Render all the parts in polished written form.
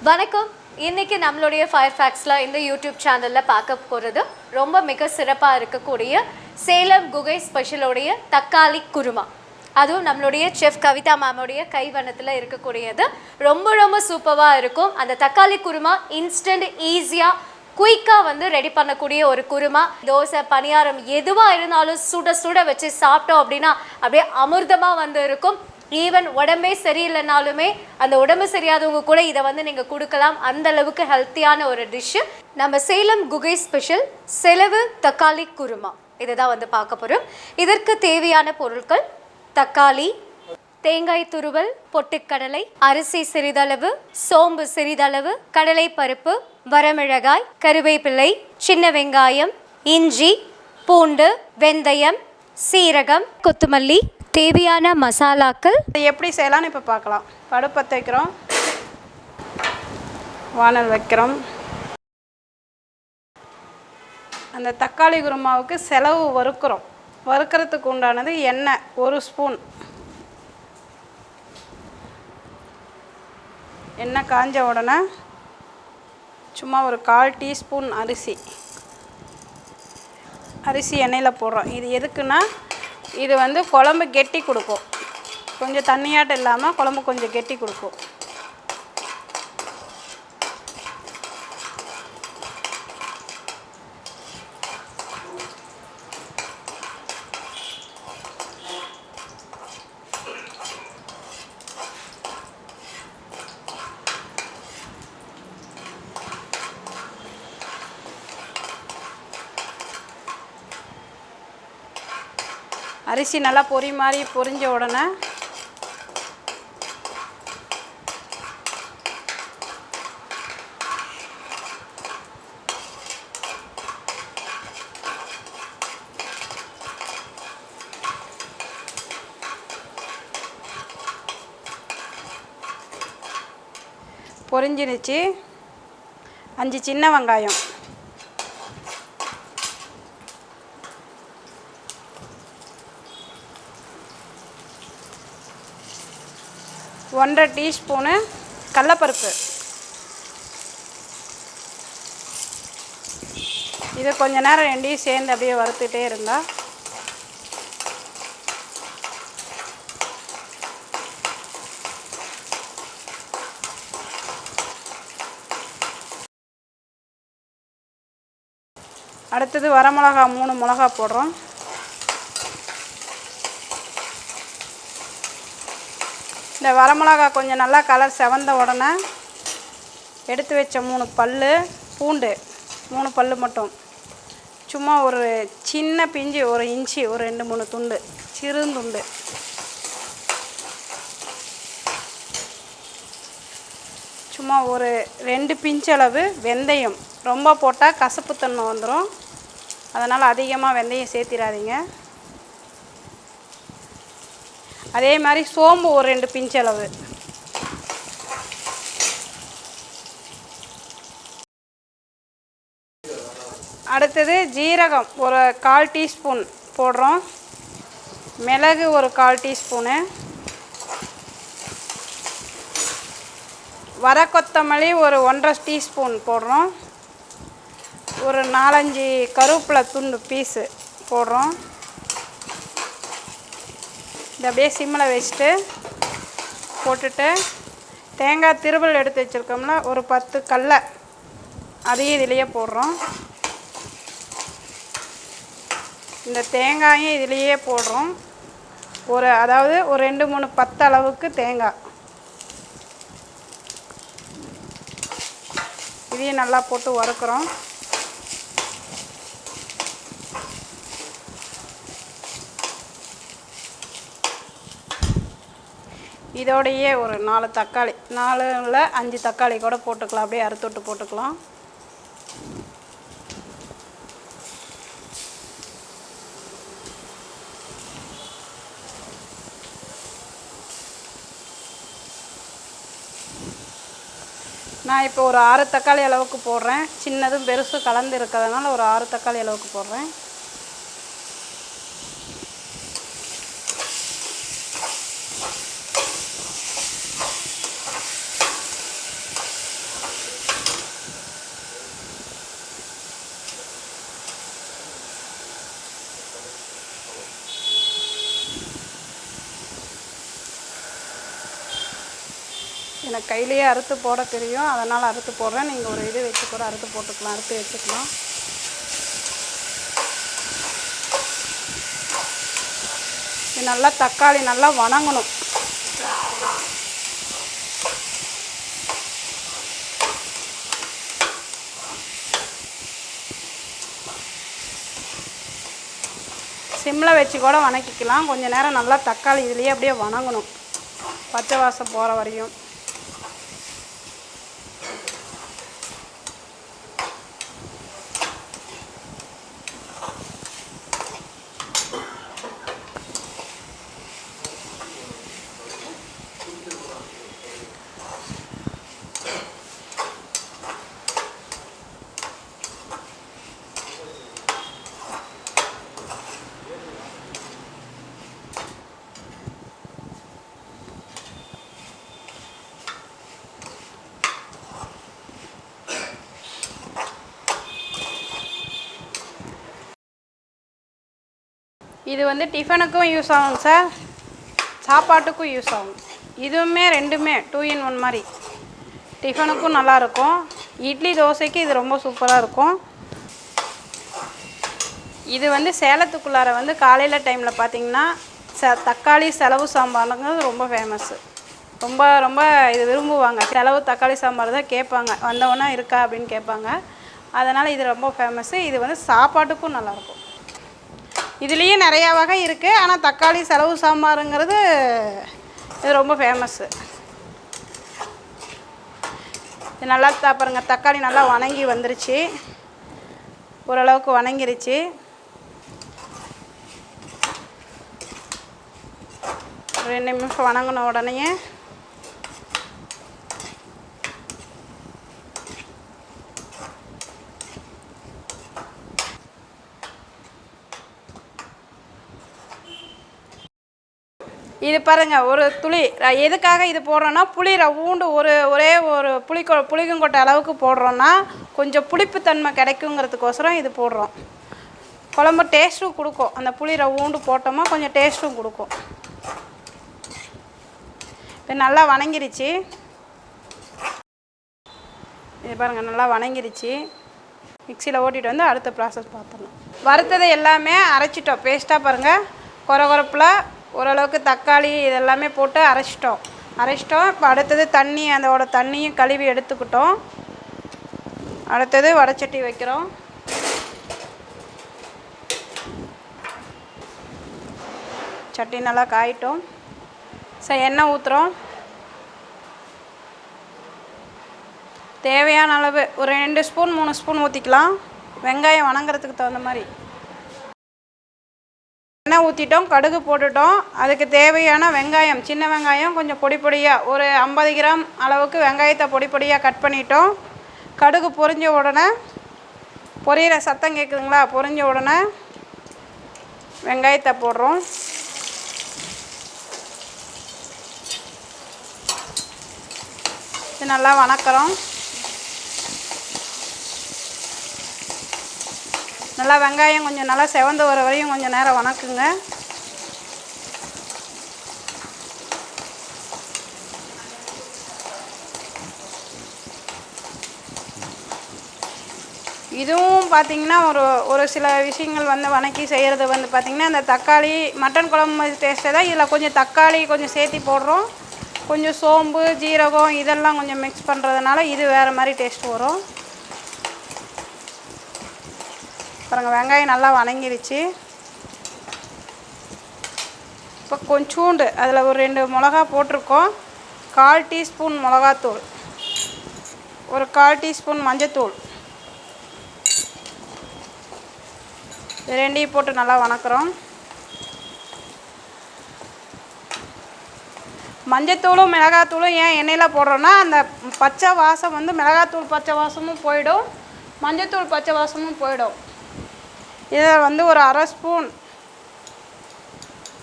வணக்கம். இன்னைக்கு நம்மளுடைய ஃபயர் ஃபேக்ட்ஸ்ல இந்த யூடியூப் சேனல்ல பார்க்க போறது ரொம்ப மிக சிறப்பா இருக்கக்கூடிய சேலம் குகை ஸ்பெஷலோடைய தக்காளி குருமா. அதுவும் நம்மளுடைய செஃப் கவிதா மேமோடைய கைவண்ணத்தில் இருக்கக்கூடியது. ரொம்ப ரொம்ப சூப்பராக இருக்கும். அந்த தக்காளி குருமா இன்ஸ்டன்ட் ஈஸியாக குயிக்காக ரெடி பண்ணக்கூடிய ஒரு குருமா. தோசை பணியாரம் எதுவாக இருந்தாலும் சுட சுட வச்சு சாப்பிட்டோம் அப்படின்னா அப்படியே அமிர்தமாக இருக்கும். ஈவன் உடம்பே சரியில்லைனாலுமே அந்த உடம்பு சரியாதவங்க கூட இதை நீங்கள் கொடுக்கலாம். அந்த அளவுக்கு ஹெல்த்தியான ஒரு டிஷ்ஷு. நம்ம சேலம் குகை ஸ்பெஷல் செலவு தக்காளி குருமா இதை தான் பார்க்க போகிறோம். இதற்கு தேவையான பொருட்கள்: தக்காளி, தேங்காய் துருவல், பொட்டுக்கடலை, அரிசி சிறிதளவு, சோம்பு சிறிதளவு, கடலை பருப்பு, வரமிளகாய், கருவேப்பிலை, சின்ன வெங்காயம், இஞ்சி, பூண்டு, வெந்தயம், சீரகம், கொத்தமல்லி. தேவையான மசாலாக்கள் எப்படி செய்யலாம்னு இப்போ பார்க்கலாம். அடுப்பை வைக்கிறோம், வானல் வைக்கிறோம். அந்த தக்காளி குருமாவுக்கு செலவு வறுக்கிறோம். வறுக்கிறதுக்கு உண்டானது எண்ணெய் 1 ஸ்பூன். எண்ணெய் காஞ்ச உடனே சும்மா ஒரு 1/4 டீஸ்பூன் அரிசி எண்ணெயில் போடுறோம். இது எதுக்குன்னா இது குழம்பு கெட்டி கொடுக்கும். கொஞ்சம் தண்ணியாட்டம் இல்லாமல் குழம்பு கொஞ்சம் கெட்டி கொடுக்கும். அரிசி நல்லா பொரிஞ்ச உடனே பொரிஞ்சிருச்சு. 5 சின்ன வெங்காயம், ஒன்றரை டீஸ்பூனு கடலைப்பருப்பு. இது கொஞ்ச நேரம் ரெண்டையும் சேர்ந்து அப்படியே வறுத்துட்டே இருந்தால் அடுத்தது வரமிளகா 3 மிளகா போடுறோம். இந்த வரமிளகா கொஞ்சம் நல்லா கலர் செவந்த உடனே எடுத்து வச்ச 3 பல்லு பூண்டு, 3 பல்லு மட்டும், சும்மா ஒரு சின்ன பிஞ்சு 1 இன்ச்சு, ஒரு 2-3 துண்டு சிறுந்துண்டு, சும்மா ஒரு 2 பிஞ்சளவு வெந்தயம். ரொம்ப போட்டால் கசப்புத்தன்மை வந்துடும், அதனால் அதிகமாக வெந்தயம் சேர்த்திடாதீங்க. அதே மாதிரி சோம்பு ஒரு 2 பிஞ்சளவு. அடுத்தது ஜீரகம் ஒரு 1/4 டீஸ்பூன் போடுறோம். மிளகு ஒரு 1/4 டீஸ்பூனு. வர கொத்தமல்லி ஒரு 1.5 டீஸ்பூன் போடுறோம். ஒரு 4-5 கருவேப்பிலை துண்டு பீஸு போடுறோம். இதை அப்படியே சிம்மில் வச்சுட்டு போட்டுட்டு தேங்காய் திருவல் எடுத்து வச்சுருக்கோம்ல ஒரு 10 கடலை, அதையும் இதிலையே போடுறோம். இந்த தேங்காயும் இதிலையே போடுறோம். அதாவது ஒரு 2-3 10 அளவுக்கு தேங்காய், இதையும் நல்லா போட்டு வறுக்கிறோம். இதோடையே ஒரு 4 தக்காளி, 4 5 தக்காளி கூட போட்டுக்கலாம். அப்படியே அறுத்துட்டு போட்டுக்கலாம். நான் இப்போ ஒரு 6 தக்காளி அளவுக்கு போடுறேன். சின்னதும் பெருசும் கலந்து இருக்கிறதுனால ஒரு 6 தக்காளி அளவுக்கு போடுறேன். எனக்கு கையிலேயே அறுத்து போட தெரியும், அதனால் அறுத்து போடுறேன். நீங்கள் ஒரு இது வச்சு கூட அறுத்து போட்டுக்கலாம், அறுத்து வச்சுக்கலாம். இது நல்லா தக்காளி நல்லா வணங்கணும். சிம்மில் வச்சு கூட வணக்கிக்கலாம். கொஞ்சம் நேரம் நல்லா தக்காளி இதுலேயே அப்படியே வணங்கணும், பச்சை வாசம் போகிற வரையும். இது வந்து டிஃபனுக்கும் யூஸ் ஆகும் சார், சாப்பாட்டுக்கும் யூஸ் ஆகும். இதுவுமே ரெண்டுமே 2 in 1 மாதிரி. டிஃபனுக்கும் நல்லாயிருக்கும், இட்லி தோசைக்கு இது ரொம்ப சூப்பராக இருக்கும். இது வந்து சேலத்துக்குள்ளார வந்து காலையில் டைமில் பார்த்திங்கன்னா தக்காளி செலவு சாம்பாருங்கிறது ரொம்ப ஃபேமஸ்ஸு. ரொம்ப ரொம்ப இது விரும்புவாங்க. செலவு தக்காளி சாம்பார் தான் கேட்பாங்க, வந்தவொன்னே இருக்கா அப்படின்னு கேட்பாங்க. அதனால் இது ரொம்ப ஃபேமஸ்ஸு. இது வந்து சாப்பாட்டுக்கும் நல்லாயிருக்கும். இதுலேயே நிறையா வகை இருக்குது, ஆனால் தக்காளி செலவு சாம்பாருங்கிறது இது ரொம்ப ஃபேமஸ்ஸு. இது நல்லா பாருங்க, தக்காளி நல்லா வணங்கி வந்துருச்சு, ஓரளவுக்கு வணங்கிருச்சு. ஒரு 2 நிமிஷம் வணங்கின உடனே இது பாருங்கள், ஒரு துளி எதுக்காக இது போடுறோன்னா, புளி ரவுண்டு ஒரே ஒரு புளிக்கொட்டை அளவுக்கு போடுறோன்னா கொஞ்சம் புளிப்புத்தன்மை கிடைக்குங்கிறதுக்கோசரம் இது போடுறோம். குழம்பு டேஸ்ட்டும் கொடுக்கும், அந்த புளி ரவுண்டு போட்டோமா கொஞ்சம் டேஸ்ட்டும் கொடுக்கும். இப்போ நல்லா வணங்கிருச்சு. இது பாருங்கள், நல்லா வணங்கிருச்சு. மிக்சியில் ஓட்டிகிட்டு வந்து அடுத்த ப்ராசஸ் பார்த்துடலாம். வறுத்ததை எல்லாமே அரைச்சிட்டோம் பேஸ்ட்டாக பாருங்கள், கொரகொரப்பில் ஓரளவுக்கு தக்காளி இதெல்லாமே போட்டு அரைச்சிட்டோம். இப்போ அடுத்தது தண்ணி, அதோட தண்ணியும் கழுவி எடுத்துக்கிட்டோம். அடுத்தது வடைச்சட்டி வைக்கிறோம். சட்டி நல்லா காயிட்டோம். சரி, எண்ணெய் ஊற்றுறோம். தேவையான அளவு ஒரு 2 ஸ்பூன் 3 ஸ்பூன் ஊற்றிக்கலாம், வெங்காயம் வணங்குறதுக்கு தகுந்த மாதிரி. எண்ணெய் ஊற்றிட்டோம், கடுகு போட்டுட்டோம். அதுக்கு தேவையான வெங்காயம், சின்ன வெங்காயம் கொஞ்சம் பொடி பொடியாக ஒரு 50 கிராம் அளவுக்கு வெங்காயத்தை பொடி பொடியாக கட் பண்ணிட்டோம். கடுகு பொரிஞ்ச உடனே, பொரியிற சத்தம் கேட்குதுங்களா, பொரிஞ்ச உடனே வெங்காயத்தை போடுறோம். இது நல்லா வணக்கிறோம். நல்லா வெங்காயம் கொஞ்சம் நல்லா செவந்து வர வரையும் கொஞ்சம் நேரம் வணக்குங்க. இதுவும் பார்த்திங்கன்னா ஒரு சில விஷயங்கள் வந்து வணக்கி செய்கிறது வந்து பார்த்திங்கன்னா, இந்த தக்காளி மட்டன் குழம்பு டேஸ்ட்டை தான் இதில் கொஞ்சம் தக்காளி கொஞ்சம் சேர்த்தி போடுறோம். கொஞ்சம் சோம்பு ஜீரகம் இதெல்லாம் கொஞ்சம் மிக்ஸ் பண்ணுறதுனால இது வேறு மாதிரி டேஸ்ட் வரும். பாருங்கள், வெங்காயம் நல்லா வணங்கிருச்சு. இப்போ கொஞ்சோண்டு அதில் ஒரு 2 மிளகா போட்டிருக்கோம். 1/4 டீஸ்பூன் மிளகாத்தூள், ஒரு 1/4 டீஸ்பூன் மஞ்சத்தூள், இது 2ஐயும் போட்டு நல்லா வணக்கிறோம். மஞ்சத்தூளும் மிளகாத்தூளும் ஏன் எண்ணெயில் போடுறோன்னா, அந்த பச்சை வாசம் வந்து மிளகாத்தூள் பச்சை வாசமும் போயிடும், மஞ்சத்தூள் பச்சை வாசமும் போயிடும். இதில் வந்து ஒரு 1/2 ஸ்பூன்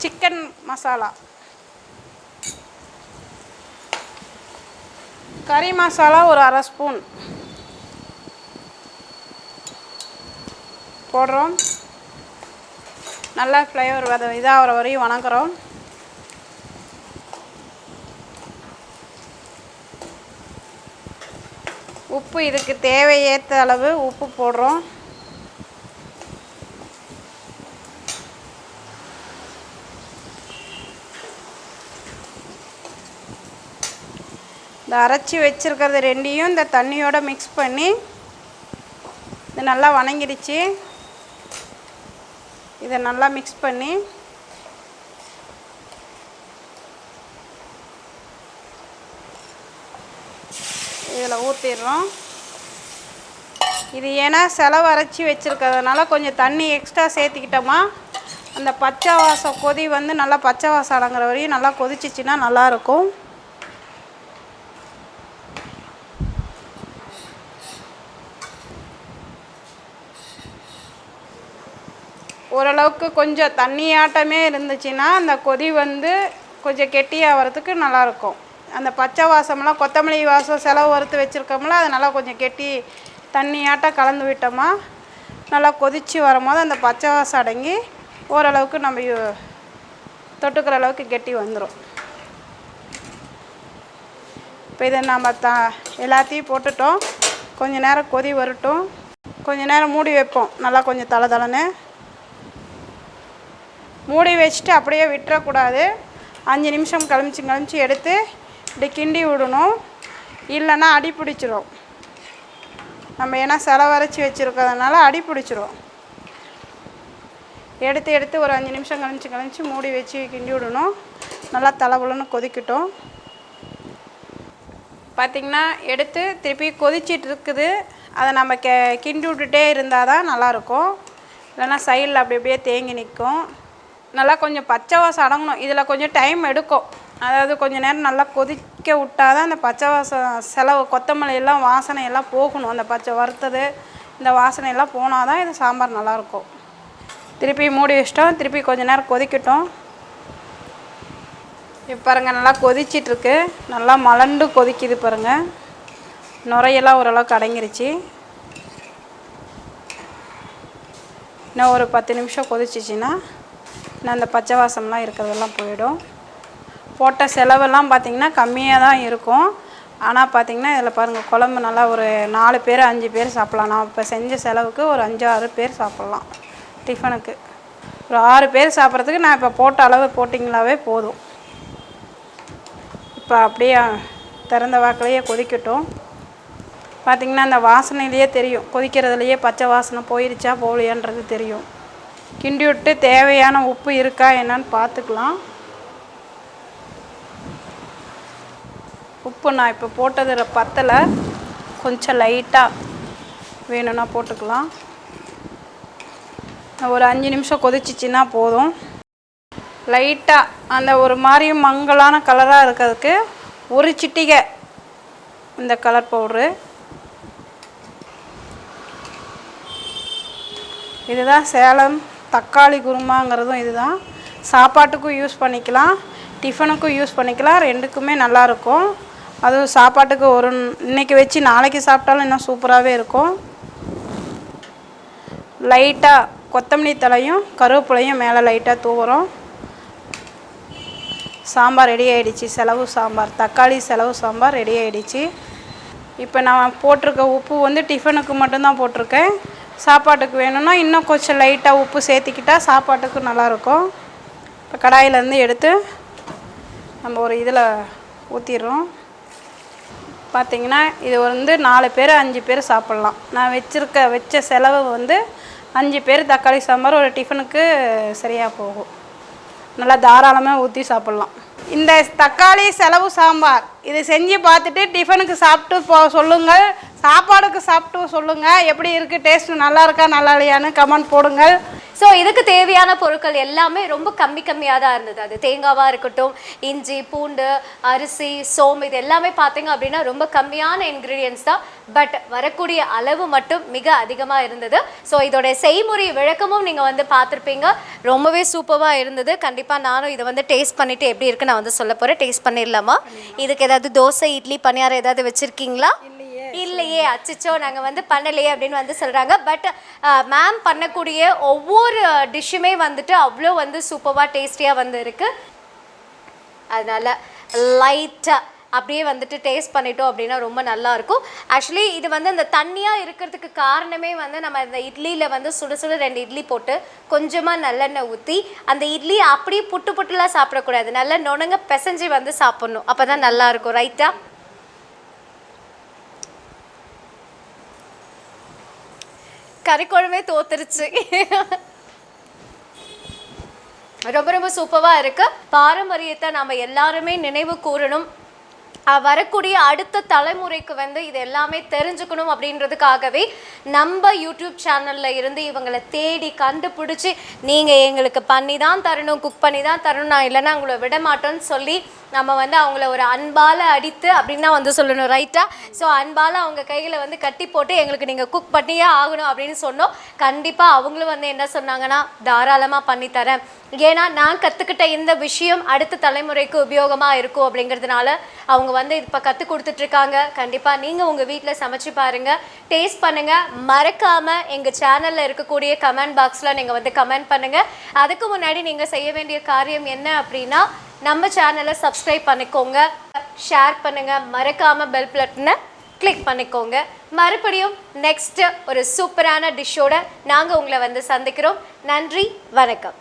சிக்கன் மசாலா, கறி மசாலா ஒரு 1/2 ஸ்பூன் போடுறோம். நல்லா ஃப்ளேவர் இதாக வர வரையும் வணங்குறோம். உப்பு இதுக்கு தேவையேற்ற அளவு உப்பு போடுறோம். இந்த அரைச்சி வச்சுருக்கிறது ரெண்டையும் இந்த தண்ணியோடு மிக்ஸ் பண்ணி இது நல்லா வணங்கிடுச்சு. இதை நல்லா மிக்ஸ் பண்ணி இதில் ஊற்றிடுறோம். இது ஏன்னா செலவு அரைச்சி வச்சுருக்கிறதுனால கொஞ்சம் தண்ணி எக்ஸ்ட்ரா சேர்த்துக்கிட்டோமா அந்த பச்சை வாசம் கொதி வந்து நல்லா பச்சை வாசம் அடங்குற வரையும் நல்லா கொதிச்சிச்சின்னா நல்லாயிருக்கும். ஓரளவுக்கு கொஞ்சம் தண்ணியாட்டமே இருந்துச்சுன்னா அந்த கொதி வந்து கொஞ்சம் கெட்டியாகிறதுக்கு நல்லாயிருக்கும். அந்த பச்சை வாசம்லாம் கொத்தமல்லி வாசம் செலவு வறுத்து வச்சுருக்கோம்ல அது நல்லா கொஞ்சம் கெட்டி தண்ணியாட்டம் கலந்து விட்டோமா நல்லா கொதித்து வரும்போது அந்த பச்சை வாசம் அடங்கி ஓரளவுக்கு நம்ம தொட்டுக்கிற அளவுக்கு கெட்டி வந்துடும். இப்போ இதை நம்ம எல்லாத்தையும் போட்டுட்டோம். கொஞ்சம் நேரம் கொதி வரட்டும். கொஞ்சம் நேரம் மூடி வைப்போம். நல்லா கொஞ்சம் தளன்னு மூடி வச்சுட்டு அப்படியே விட்டுறக்கூடாது. 5 நிமிஷம் கழிச்சு எடுத்து இப்படி கிண்டி விடணும். இல்லைன்னா அடி பிடிச்சிரும். நம்ம ஏன்னா செலவரைச்சி வச்சுருக்கிறதுனால அடி பிடிச்சிரும். எடுத்து ஒரு 5 நிமிஷம் கழிச்சு மூடி வச்சு கிண்டி விடணும். நல்லா தளபுலன்னு கொதிக்கட்டும். பார்த்திங்கன்னா எடுத்து திருப்பி கொதிச்சிட்டு இருக்குது. அதை நம்ம கிண்டி விட்டுட்டே இருந்தால் தான் நல்லாயிருக்கும். இல்லைன்னா சைடில் அப்படி அப்படியே தேங்கி நிற்கும். நல்லா கொஞ்சம் பச்சை வாசம் அடங்கணும். இதில் கொஞ்சம் டைம் எடுக்கும். அதாவது கொஞ்சம் நேரம் நல்லா கொதிக்க விட்டால் தான் அந்த பச்சை வாசம் கொத்தமல்லியெல்லாம் வாசனையெல்லாம் போகணும். அந்த பச்சை வறுத்தது இந்த வாசனையெல்லாம் போனால் தான் இது சாம்பார் நல்லாயிருக்கும். திருப்பி மூடி வச்சிட்டோம். திருப்பி கொஞ்சம் நேரம் கொதிக்கட்டும். இப்போ பாருங்கள் நல்லா கொதிச்சிட்ருக்கு. நல்லா மலண்டு கொதிக்குது பாருங்கள். நுரையெல்லாம் ஓரளவுக்கு அடங்கிருச்சு. இன்னும் ஒரு 10 நிமிஷம் கொதிச்சிச்சின்னா இன்னும் அந்த பச்சை வாசம்லாம் இருக்கிறதெல்லாம் போயிடும். போட்ட செலவெல்லாம் பார்த்திங்கன்னா கம்மியாக தான் இருக்கும். ஆனால் பார்த்திங்கன்னா இதில் பாருங்கள் குழம்பு நல்லா ஒரு 4 பேர் 5 பேர் சாப்பிட்லாம். நான் இப்போ செஞ்ச செலவுக்கு ஒரு 5-6 பேர் சாப்பிட்லாம். டிஃபனுக்கு ஒரு 6 பேர் சாப்பிட்றதுக்கு நான் இப்போ போட்ட அளவு போட்டிங்களாவே போதும். இப்போ அப்படியே திறந்த வாக்கிலேயே கொதிக்கட்டும். பார்த்திங்கன்னா அந்த வாசனையிலேயே தெரியும். கொதிக்கிறதுலையே பச்சை வாசனை போயிடுச்சா போகலையான்றது தெரியும். கிண்டி விட்டு தேவையான உப்பு இருக்கா என்னன்னு பார்த்துக்கலாம். உப்பு நான் இப்போ போட்டது பத்தலை. கொஞ்சம் லைட்டாக வேணும்னா போட்டுக்கலாம். ஒரு 5 நிமிஷம் கொதிச்சிச்சின்னா போதும். லைட்டாக அந்த ஒரு மாதிரி மங்கலான கலராக இருக்கிறதுக்கு ஒரு சிட்டிகை இந்த கலர் பவுட்ரு. இதுதான் சேலம் தக்காளி குருமாங்கிறதும் இதுதான். சாப்பாட்டுக்கும் யூஸ் பண்ணிக்கலாம், டிஃபனுக்கும் யூஸ் பண்ணிக்கலாம். ரெண்டுக்குமே நல்லாயிருக்கும். அதுவும் சாப்பாட்டுக்கு இன்றைக்கி வச்சு நாளைக்கு சாப்பிட்டாலும் இன்னும் சூப்பராகவே இருக்கும். லைட்டாக கொத்தமல்லி தலையும் கருவேப்பிலையும் மேலே லைட்டாக தூவுறோம். சாம்பார் ரெடி ஆகிடுச்சு. செலவு சாம்பார், தக்காளி செலவு சாம்பார் ரெடி ஆகிடுச்சு. இப்போ நான் போட்டிருக்க உப்பு வந்து டிஃபனுக்கு மட்டும்தான் போட்டிருக்கேன். சாப்பாட்டுக்கு வேணும்னா இன்னும் கொஞ்சம் லைட்டாக உப்பு சேர்த்திக்கிட்டால் சாப்பாட்டுக்கு நல்லாயிருக்கும். இப்போ கடாயிலேருந்து எடுத்து நம்ம ஒரு இதில் ஊற்றிடுறோம். பார்த்திங்கன்னா இது வந்து 4 பேர் 5 பேர் சாப்பிட்லாம். நான் வச்ச செலவு வந்து 5 பேர் தக்காளி சாம்பார் ஒரு டிஃபனுக்கு சரியாக போகும். நல்லா தாராளமாக ஊற்றி சாப்பிட்லாம். இந்த தக்காளி செலவு சாம்பார் இது செஞ்சு பார்த்துட்டு டிஃபனுக்கு சாப்பிட்டு சொல்லுங்கள். சாப்பாடுக்கு சாப்பிட்டு சொல்லுங்கள் எப்படி இருக்குது, டேஸ்ட்டு நல்லா இருக்கா நல்லா இல்லையான்னு கமெண்ட் போடுங்கள். ஸோ இதுக்கு தேவையான பொருட்கள் எல்லாமே ரொம்ப கம்மியாக தான் இருந்தது. அது தேங்காவாக இருக்கட்டும், இஞ்சி, பூண்டு, அரிசி, சோம்பு, இது எல்லாமே பார்த்தீங்க அப்படின்னா ரொம்ப கம்மியான இன்க்ரீடியன்ஸ் தான். பட் வரக்கூடிய அளவு மட்டும் மிக அதிகமாக இருந்தது. ஸோ இதோடைய செய்முறை விளக்கமும் நீங்கள் வந்து பார்த்துருப்பீங்க. ரொம்பவே சூப்பராக இருந்தது. கண்டிப்பாக நானும் இதை வந்து டேஸ்ட் பண்ணிவிட்டு எப்படி இருக்குன்னு நான் வந்து சொல்ல போகிறேன். டேஸ்ட் பண்ணிடலாமா? இதுக்கு ஏதாவது தோசை, இட்லி, பணியாரம் ஏதாவது வச்சுருக்கீங்களா? இல்லையே, அச்சச்சோ நாங்கள் வந்து பண்ணலையே அப்படின்னு வந்து சொல்கிறாங்க. பட் மேம் பண்ணக்கூடிய ஒவ்வொரு டிஷ்ஷுமே வந்துட்டு அவ்வளோ வந்து சூப்பராக டேஸ்டியாக வந்து இருக்குது. அதனால் லைட்டாக அப்படியே வந்துட்டு டேஸ்ட் பண்ணிட்டோம் அப்படின்னா ரொம்ப நல்லாயிருக்கும். ஆக்சுவலி இது வந்து அந்த தண்ணியாக இருக்கிறதுக்கு காரணமே வந்து நம்ம இந்த இட்லியில் வந்து சுட சுட 2 இட்லி போட்டு கொஞ்சமாக நல்லெண்ணெய் ஊற்றி அந்த இட்லி அப்படியே புட்டு புட்டுலாம் சாப்பிடக்கூடாது, நல்லா நுணங்க பிசைஞ்சு வந்து சாப்பிட்ணும், அப்போ தான் நல்லாயிருக்கும். ரைட்டா? கறிக்குழம்பே தோத்துருச்சு. ரொம்ப ரொம்ப சூப்பராக இருக்குது. பாரம்பரியத்தை நம்ம எல்லாருமே நினைவு கூறணும். வரக்கூடிய அடுத்த தலைமுறைக்கு வந்து இது எல்லாமே தெரிஞ்சுக்கணும் அப்படின்றதுக்காகவே நம்ம யூடியூப் சேனலில் இருந்து இவங்களை தேடி கண்டுபிடிச்சி நீங்கள் எங்களுக்கு பண்ணி தான் தரணும், குக் பண்ணி தான் தரணும், நான் இல்லைன்னா உங்களை விட மாட்டோன்னு சொல்லி நம்ம வந்து அவங்கள ஒரு அன்பால் அடித்து அப்படின்னா வந்து சொல்லணும். ரைட்டா? ஸோ அன்பால் அவங்க கையில் வந்து கட்டி போட்டு எங்களுக்கு நீங்கள் குக் பண்ணியே ஆகணும் அப்படின்னு சொன்னோம். கண்டிப்பாக அவங்களும் வந்து என்ன சொன்னாங்கன்னா, தாராளமாக பண்ணித்தரேன், ஏன்னா நான் கற்றுக்கிட்ட இந்த விஷயம் அடுத்த தலைமுறைக்கு உபயோகமாக இருக்கும் அப்படிங்கிறதுனால அவங்க வந்து இப்போ கற்றுக் கொடுத்துட்ருக்காங்க. கண்டிப்பாக நீங்கள் உங்கள் வீட்டில் சமைச்சு பாருங்கள், டேஸ்ட் பண்ணுங்கள். மறக்காமல் எங்கள் சேனலில் இருக்கக்கூடிய கமெண்ட் பாக்ஸில் நீங்கள் வந்து கமெண்ட் பண்ணுங்கள். அதுக்கு முன்னாடி நீங்கள் செய்ய வேண்டிய காரியம் என்ன அப்படின்னா, நம்ம சேனலை சப்ஸ்கிரைப் பண்ணிக்கோங்க, ஷேர் பண்ணுங்கள், மறக்காமல் பெல் பட்டனை கிளிக் பண்ணிக்கோங்க. மறுபடியும் நெக்ஸ்ட்டு ஒரு சூப்பரான டிஷ்ஷோட நாங்கள் உங்களை வந்து சந்திக்கிறோம். நன்றி, வணக்கம்.